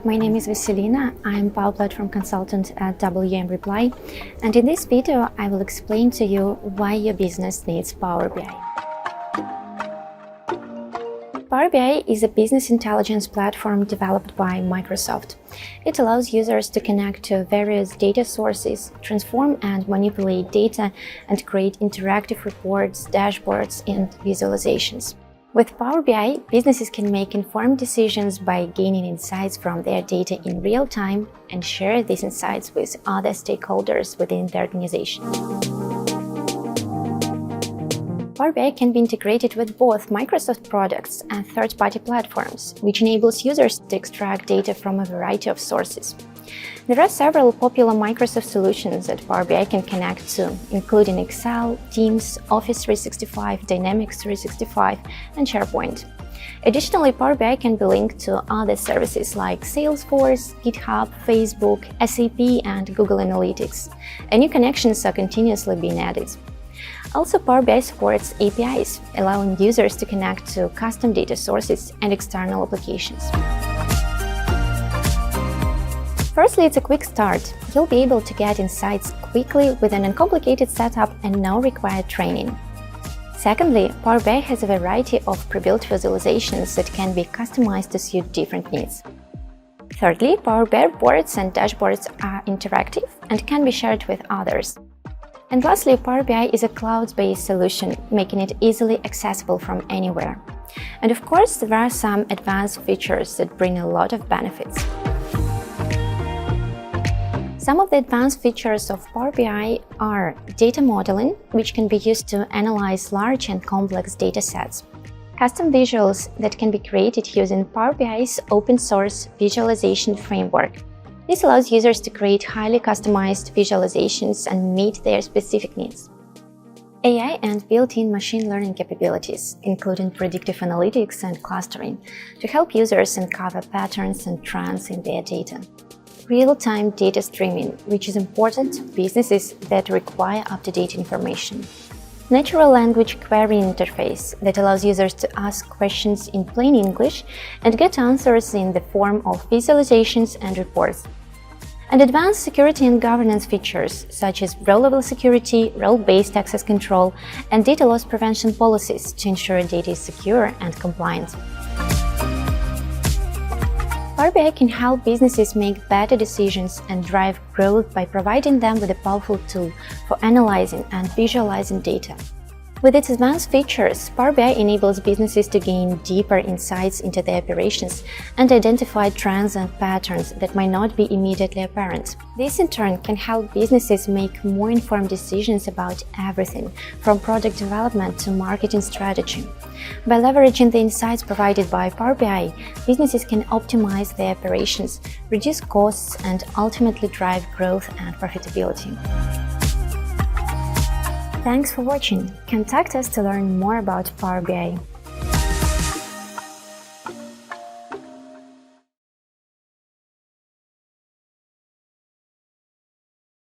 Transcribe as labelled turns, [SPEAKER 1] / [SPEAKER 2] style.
[SPEAKER 1] my name is Vasilina. I am Power Platform Consultant at Reply, and in this video I will explain to you why your business needs Power BI. Power BI is a business intelligence platform developed by Microsoft. It allows users to connect to various data sources, transform and manipulate data, and create interactive reports, dashboards, and visualizations. With Power BI, businesses can make informed decisions by gaining insights from their data in real time and share these insights with other stakeholders within the organization. Power BI can be integrated with both Microsoft products and third-party platforms, which enables users to extract data from a variety of sources. There are several popular Microsoft solutions that Power BI can connect to, including Excel, Teams, Office 365, Dynamics 365, and SharePoint. Additionally, Power BI can be linked to other services like Salesforce, GitHub, Facebook, SAP, and Google Analytics, and new connections are continuously being added. Also, Power BI supports APIs, allowing users to connect to custom data sources and external applications. Firstly, it's a quick start. You'll be able to get insights quickly with an uncomplicated setup and no required training. Secondly, Power BI has a variety of pre-built visualizations that can be customized to suit different needs. Thirdly, Power BI reports and dashboards are interactive and can be shared with others. And lastly, Power BI is a cloud-based solution, making it easily accessible from anywhere. And of course, there are some advanced features that bring a lot of benefits. Some of the advanced features of Power BI are data modeling, which can be used to analyze large and complex data sets, custom visuals that can be created using Power BI's open-source visualization framework. This allows users to create highly customized visualizations and meet their specific needs. AI and built-in machine learning capabilities, including predictive analytics and clustering, to help users uncover patterns and trends in their data. Real-time data streaming, which is important to businesses that require up-to-date information. Natural language querying interface that allows users to ask questions in plain English and get answers in the form of visualizations and reports. And advanced security and governance features such as row-level security, role-based access control, and data loss prevention policies to ensure data is secure and compliant. Power BI can help businesses make better decisions and drive growth by providing them with a powerful tool for analyzing and visualizing data. With its advanced features, Power BI enables businesses to gain deeper insights into their operations and identify trends and patterns that might not be immediately apparent. This, in turn, can help businesses make more informed decisions about everything, from product development to marketing strategy. By leveraging the insights provided by Power BI, businesses can optimize their operations, reduce costs, and ultimately drive growth and profitability. Thanks for watching. Contact us to learn more about Power BI.